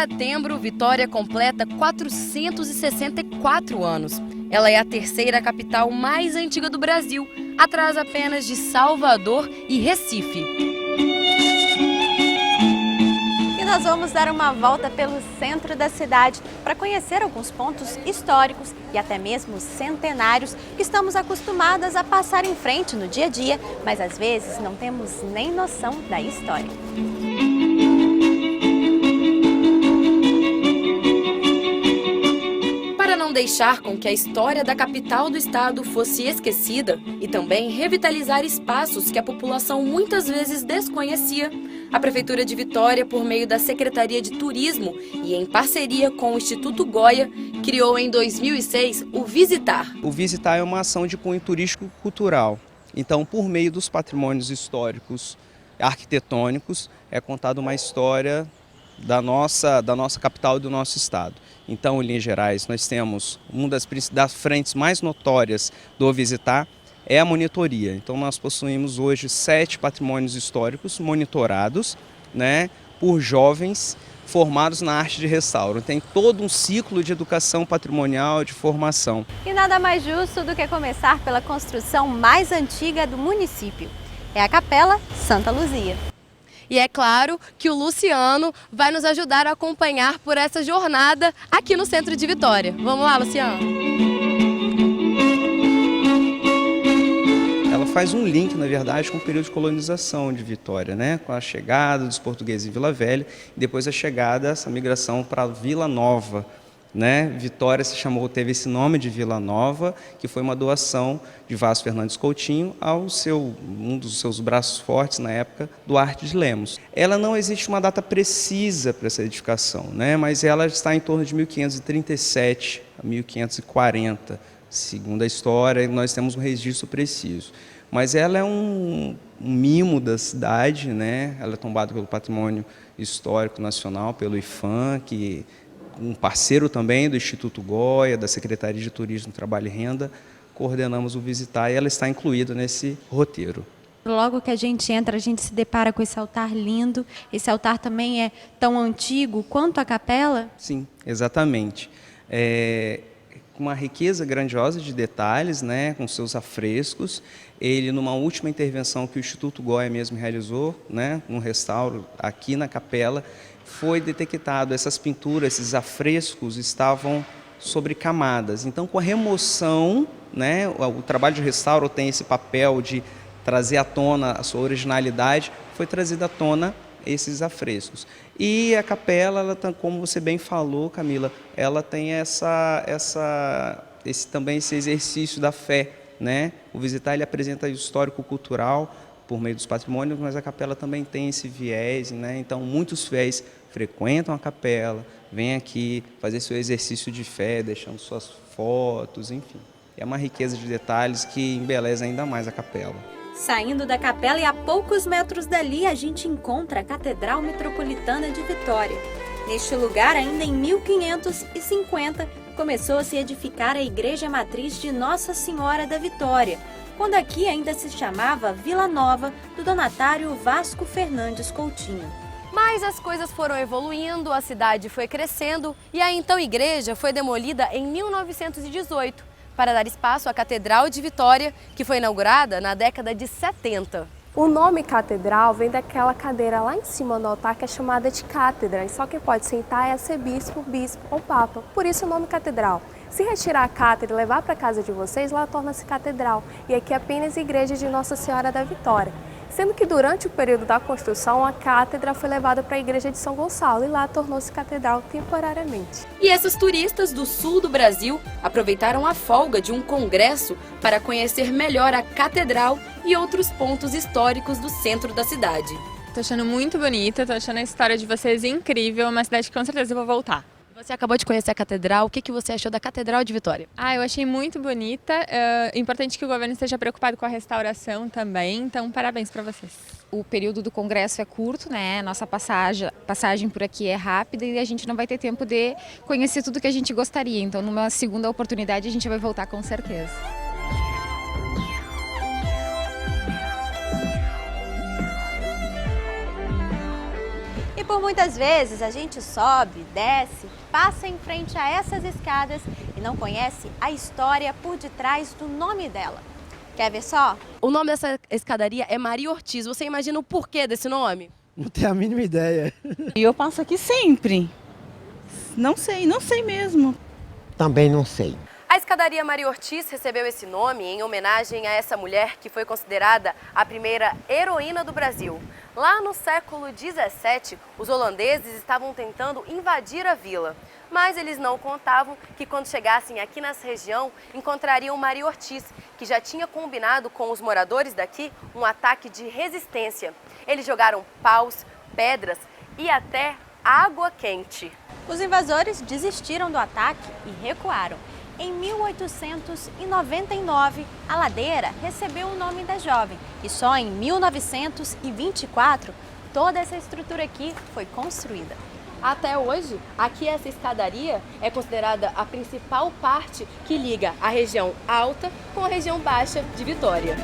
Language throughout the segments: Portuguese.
setembro, Vitória completa 464 anos. Ela é a terceira capital mais antiga do Brasil, atrás apenas de Salvador e Recife. E nós vamos dar uma volta pelo centro da cidade para conhecer alguns pontos históricos e até mesmo centenários que estamos acostumadas a passar em frente no dia a dia, mas às vezes não temos nem noção da história. Para não deixar com que a história da capital do estado fosse esquecida e também revitalizar espaços que a população muitas vezes desconhecia, a Prefeitura de Vitória, por meio da Secretaria de Turismo e em parceria com o Instituto Goya, criou em 2006 o Visitar. O Visitar é uma ação de cunho turístico-cultural. Então, por meio dos patrimônios históricos, arquitetônicos, é contada uma história da nossa capital e do nosso estado. Então, em linhas gerais, nós temos uma das frentes mais notórias do Visitar, é a monitoria. Então nós possuímos hoje 7 patrimônios históricos monitorados, né, por jovens formados na arte de restauro. Tem todo um ciclo de educação patrimonial, de formação. E nada mais justo do que começar pela construção mais antiga do município. É a Capela Santa Luzia. E é claro que o Luciano vai nos ajudar a acompanhar por essa jornada aqui no centro de Vitória. Vamos lá, Luciano! Ela faz um link, na verdade, com o período de colonização de Vitória, né? Com a chegada dos portugueses em Vila Velha e depois a chegada, essa migração para Vila Nova, né? Vitória teve esse nome de Vila Nova, que foi uma doação de Vasco Fernandes Coutinho um dos seus braços fortes na época, Duarte de Lemos. Ela não existe uma data precisa para essa edificação, né? Mas ela está em torno de 1537 a 1540. Segundo a história, nós temos um registro preciso. Mas ela é um mimo da cidade, né? Ela é tombada pelo Patrimônio Histórico Nacional, pelo IPHAN, que um parceiro também do Instituto Goya, da Secretaria de Turismo, Trabalho e Renda, coordenamos o Visitar e ela está incluída nesse roteiro. Logo que a gente entra, a gente se depara com esse altar lindo. Esse altar também é tão antigo quanto a capela? Sim, exatamente. Com uma riqueza grandiosa de detalhes, né, com seus afrescos. Ele, numa última intervenção que o Instituto Goya mesmo realizou, né, um restauro aqui na capela, foi detectado essas pinturas, esses afrescos estavam sobre camadas. Então, com a remoção, né, o trabalho de restauro tem esse papel de trazer à tona a sua originalidade, foi trazido à tona esses afrescos. E a capela, ela tá, como você bem falou, Camila, ela tem também esse exercício da fé, né? O Visitar, ele apresenta o histórico-cultural por meio dos patrimônios, mas a capela também tem esse viés, né? Então, muitos fiéis frequentam a capela, vêm aqui fazer seu exercício de fé, deixando suas fotos, enfim. É uma riqueza de detalhes que embeleza ainda mais a capela. Saindo da capela e a poucos metros dali, a gente encontra a Catedral Metropolitana de Vitória. Neste lugar, ainda em 1550, começou a se edificar a Igreja Matriz de Nossa Senhora da Vitória, quando aqui ainda se chamava Vila Nova, do donatário Vasco Fernandes Coutinho. Mas as coisas foram evoluindo, a cidade foi crescendo e a então igreja foi demolida em 1918, para dar espaço à Catedral de Vitória, que foi inaugurada na década de 70. O nome catedral vem daquela cadeira lá em cima no altar que é chamada de cátedra, e só quem pode sentar é arcebispo, bispo ou papa, por isso o nome catedral. Se retirar a cátedra e levar para casa de vocês, lá torna-se catedral, e aqui é apenas Igreja de Nossa Senhora da Vitória. Sendo que durante o período da construção, a cátedra foi levada para a Igreja de São Gonçalo e lá tornou-se catedral temporariamente. E esses turistas do sul do Brasil aproveitaram a folga de um congresso para conhecer melhor a catedral e outros pontos históricos do centro da cidade. Tô achando muito bonita, tô achando a história de vocês incrível, uma cidade que com certeza eu vou voltar. Você acabou de conhecer a catedral, o que você achou da Catedral de Vitória? Eu achei muito bonita, importante que o governo esteja preocupado com a restauração também, então parabéns para vocês. O período do congresso é curto, né? Nossa passagem por aqui é rápida e a gente não vai ter tempo de conhecer tudo que a gente gostaria, então numa segunda oportunidade a gente vai voltar com certeza. E por muitas vezes a gente sobe, desce, passa em frente a essas escadas e não conhece a história por detrás do nome dela. Quer ver só? O nome dessa escadaria é Maria Ortiz. Você imagina o porquê desse nome? Não tenho a mínima ideia. E eu passo aqui sempre. Não sei mesmo. Também não sei. A escadaria Maria Ortiz recebeu esse nome em homenagem a essa mulher que foi considerada a primeira heroína do Brasil. Lá no século XVII, os holandeses estavam tentando invadir a vila. Mas eles não contavam que quando chegassem aqui nessa região, encontrariam Maria Ortiz, que já tinha combinado com os moradores daqui um ataque de resistência. Eles jogaram paus, pedras e até água quente. Os invasores desistiram do ataque e recuaram. Em 1899, a ladeira recebeu o nome da jovem e só em 1924 toda essa estrutura aqui foi construída. Até hoje, aqui essa escadaria é considerada a principal parte que liga a região alta com a região baixa de Vitória.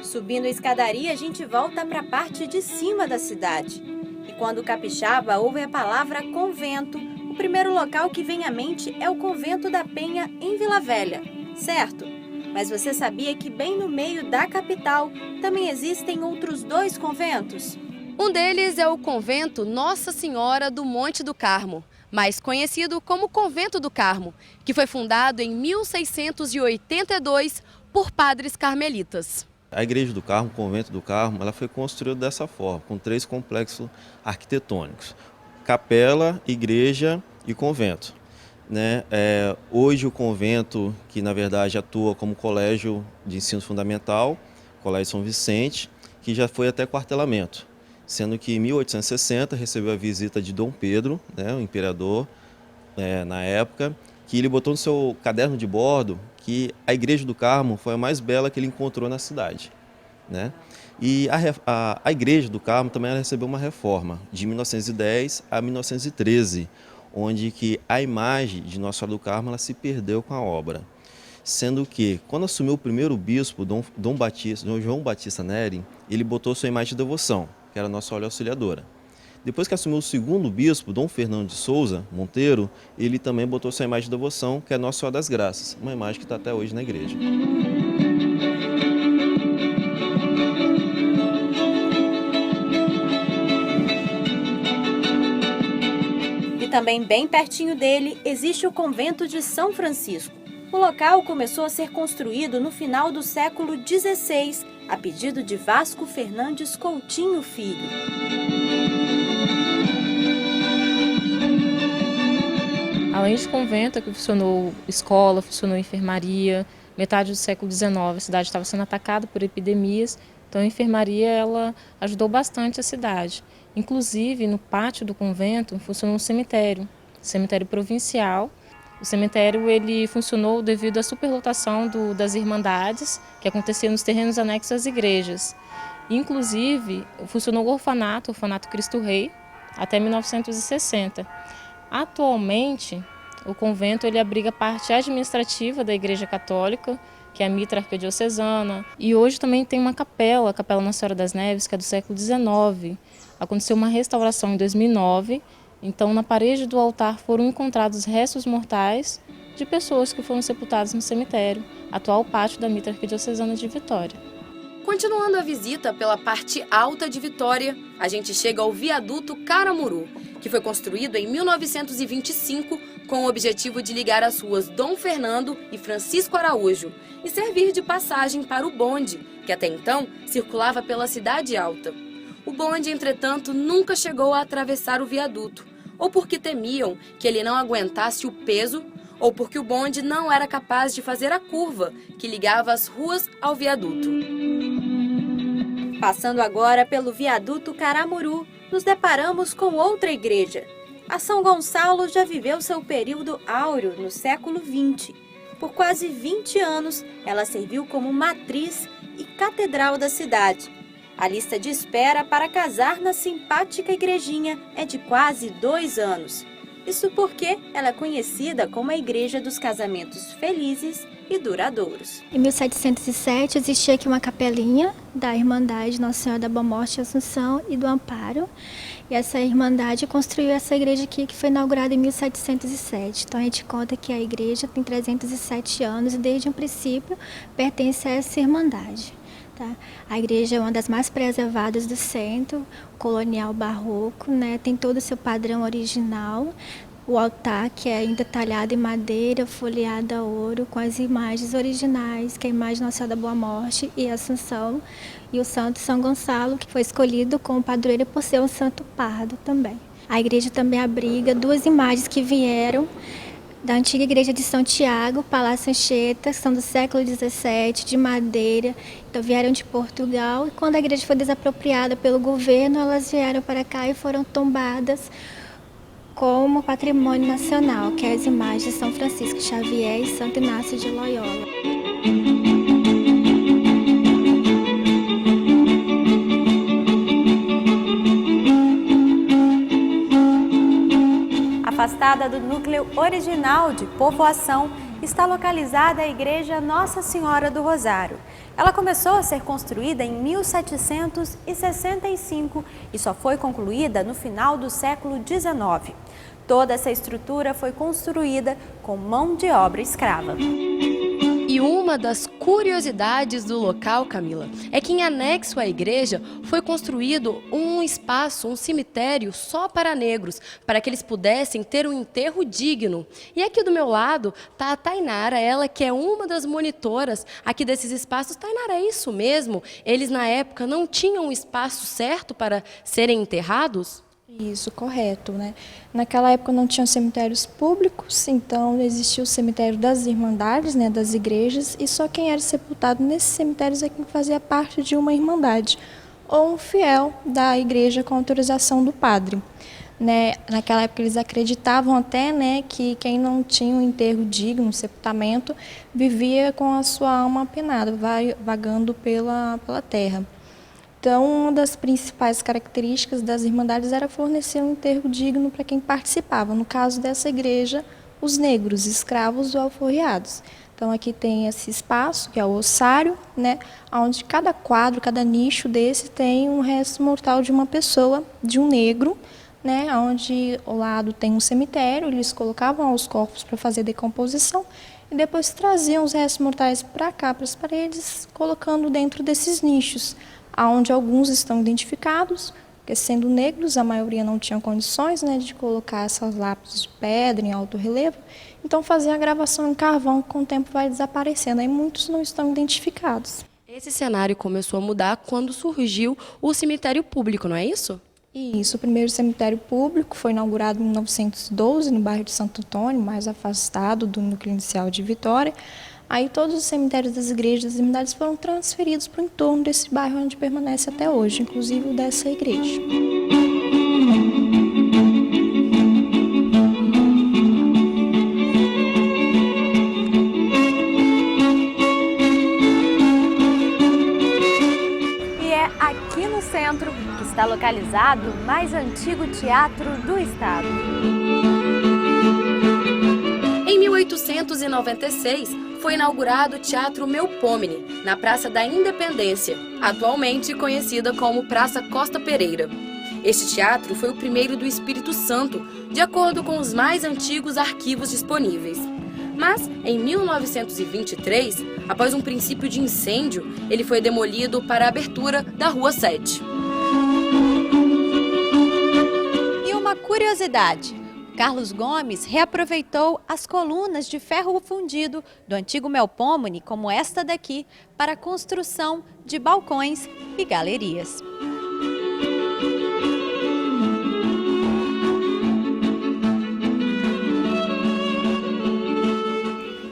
Subindo a escadaria, a gente volta para a parte de cima da cidade. E quando o capixaba ouve a palavra convento, o primeiro local que vem à mente é o Convento da Penha, em Vila Velha, certo? Mas você sabia que bem no meio da capital também existem outros 2 conventos? Um deles é o convento Nossa Senhora do Monte do Carmo, mais conhecido como Convento do Carmo, que foi fundado em 1682 por padres carmelitas. A Igreja do Carmo, o Convento do Carmo, ela foi construída dessa forma, com 3 complexos arquitetônicos: capela, igreja e convento. Hoje o convento, que na verdade atua como colégio de ensino fundamental, Colégio São Vicente, que já foi até quartelamento, sendo que em 1860 recebeu a visita de Dom Pedro, o imperador na época, que ele botou no seu caderno de bordo que a Igreja do Carmo foi a mais bela que ele encontrou na cidade. E a Igreja do Carmo também recebeu uma reforma de 1910 a 1913, onde que a imagem de Nossa Senhora do Carmo ela se perdeu com a obra. Sendo que, quando assumiu o primeiro bispo, Dom João Batista Neri, ele botou sua imagem de devoção, que era Nossa Senhora Auxiliadora. Depois que assumiu o segundo bispo, Dom Fernando de Souza Monteiro, ele também botou sua imagem de devoção, que é Nossa Senhora das Graças, uma imagem que está até hoje na igreja. E também bem pertinho dele existe o Convento de São Francisco. O local começou a ser construído no final do século XVI, a pedido de Vasco Fernandes Coutinho Filho. Além desse convento, aqui funcionou escola, funcionou enfermaria. Metade do século XIX, a cidade estava sendo atacada por epidemias, então a enfermaria ela ajudou bastante a cidade. Inclusive, no pátio do convento, funcionou um cemitério provincial. O cemitério ele funcionou devido à superlotação das irmandades, que acontecia nos terrenos anexos às igrejas. Inclusive, funcionou o orfanato Cristo Rei, até 1960. Atualmente, o convento ele abriga a parte administrativa da Igreja Católica, que é a mitra arquidiocesana. E hoje também tem uma capela, a Capela Nossa Senhora das Neves, que é do século XIX. Aconteceu uma restauração em 2009, então na parede do altar foram encontrados restos mortais de pessoas que foram sepultadas no cemitério, atual pátio da mitra arquidiocesana de Vitória. Continuando a visita pela parte alta de Vitória, a gente chega ao viaduto Caramuru, que foi construído em 1925 com o objetivo de ligar as ruas Dom Fernando e Francisco Araújo e servir de passagem para o bonde, que até então circulava pela Cidade Alta. O bonde, entretanto, nunca chegou a atravessar o viaduto, ou porque temiam que ele não aguentasse o peso, ou porque o bonde não era capaz de fazer a curva que ligava as ruas ao viaduto. Passando agora pelo viaduto Caramuru, nos deparamos com outra igreja. A São Gonçalo já viveu seu período áureo no século XX. Por quase 20 anos, ela serviu como matriz e catedral da cidade. A lista de espera para casar na simpática igrejinha é de quase 2 anos. Isso porque ela é conhecida como a Igreja dos Casamentos Felizes e Duradouros. Em 1707 existia aqui uma capelinha da Irmandade Nossa Senhora da Boa Morte, Assunção e do Amparo. E essa Irmandade construiu essa igreja aqui, que foi inaugurada em 1707. Então a gente conta que a igreja tem 307 anos e desde o princípio pertence a essa Irmandade. Tá? A igreja é uma das mais preservadas do centro, colonial barroco, né? Tem todo o seu padrão original. O altar, que é ainda talhado em madeira, folheado a ouro, com as imagens originais, que é a imagem Nossa Senhora da Boa Morte e Assunção, e o santo São Gonçalo, que foi escolhido como padroeiro por ser um santo pardo também. A igreja também abriga 2 imagens que vieram da antiga igreja de São Tiago, Palácio Anchieta, que são do século XVII, de madeira, então vieram de Portugal, e quando a igreja foi desapropriada pelo governo, elas vieram para cá e foram tombadas como patrimônio nacional, que é as imagens de São Francisco Xavier e Santo Inácio de Loyola. Afastada do núcleo original de povoação, está localizada a Igreja Nossa Senhora do Rosário. Ela começou a ser construída em 1765 e só foi concluída no final do século XIX. Toda essa estrutura foi construída com mão de obra escrava. E uma das curiosidades do local, Camila, é que em anexo à igreja foi construído um espaço, um cemitério só para negros, para que eles pudessem ter um enterro digno. E aqui do meu lado está a Tainara, ela que é uma das monitoras aqui desses espaços. Tainara, é isso mesmo? Eles na época não tinham um espaço certo para serem enterrados? Isso, correto, né? Naquela época não tinham cemitérios públicos, então existia o cemitério das irmandades, né, das igrejas, e só quem era sepultado nesses cemitérios é quem fazia parte de uma irmandade, ou um fiel da igreja com autorização do padre. Né? Naquela época eles acreditavam até, né, que quem não tinha um enterro digno, um sepultamento, vivia com a sua alma apenada, vagando pela terra. Então, uma das principais características das irmandades era fornecer um enterro digno para quem participava. No caso dessa igreja, os negros, escravos ou alforriados. Então, aqui tem esse espaço, que é o ossário, né, onde cada quadro, cada nicho desse tem um resto mortal de uma pessoa, de um negro, né, onde ao lado tem um cemitério, eles colocavam os corpos para fazer decomposição e depois traziam os restos mortais para cá, para as paredes, colocando dentro desses nichos, onde alguns estão identificados, porque sendo negros, a maioria não tinha condições, né, de colocar essas lápides de pedra em alto relevo, então fazia a gravação em carvão, que com o tempo vai desaparecendo, aí muitos não estão identificados. Esse cenário começou a mudar quando surgiu o cemitério público, não é isso? Isso, o primeiro cemitério público foi inaugurado em 1912, no bairro de Santo Antônio, mais afastado do núcleo inicial de Vitória. Aí todos os cemitérios das igrejas, das irmandades foram transferidos para o entorno desse bairro, onde permanece até hoje, inclusive o dessa igreja. E é aqui no centro que está localizado o mais antigo teatro do estado. Em 1896, foi inaugurado o Teatro Melpomene, na Praça da Independência, atualmente conhecida como Praça Costa Pereira. Este teatro foi o primeiro do Espírito Santo, de acordo com os mais antigos arquivos disponíveis. Mas, em 1923, após um princípio de incêndio, ele foi demolido para a abertura da Rua 7. E uma curiosidade: Carlos Gomes reaproveitou as colunas de ferro fundido do antigo Melpomene, como esta daqui, para a construção de balcões e galerias.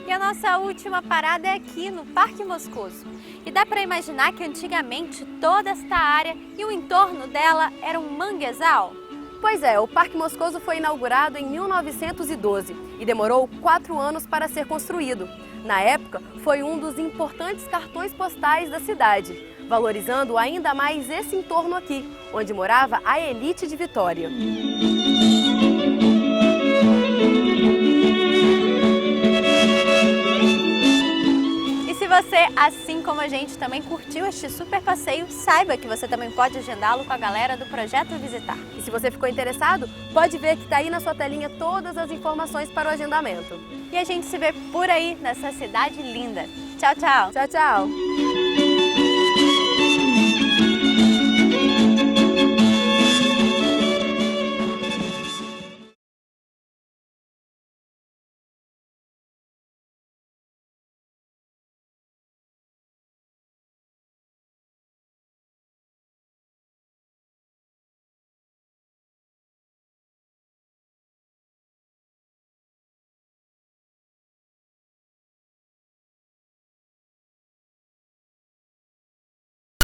E a nossa última parada é aqui no Parque Moscoso. E dá para imaginar que antigamente toda esta área e o entorno dela era um manguezal? Pois é, o Parque Moscoso foi inaugurado em 1912 e demorou 4 anos para ser construído. Na época, foi um dos importantes cartões postais da cidade, valorizando ainda mais esse entorno aqui, onde morava a elite de Vitória. Se você, assim como a gente, também curtiu este super passeio, saiba que você também pode agendá-lo com a galera do Projeto Visitar. E se você ficou interessado, pode ver que está aí na sua telinha todas as informações para o agendamento. E a gente se vê por aí, nessa cidade linda. Tchau, tchau! Tchau, tchau!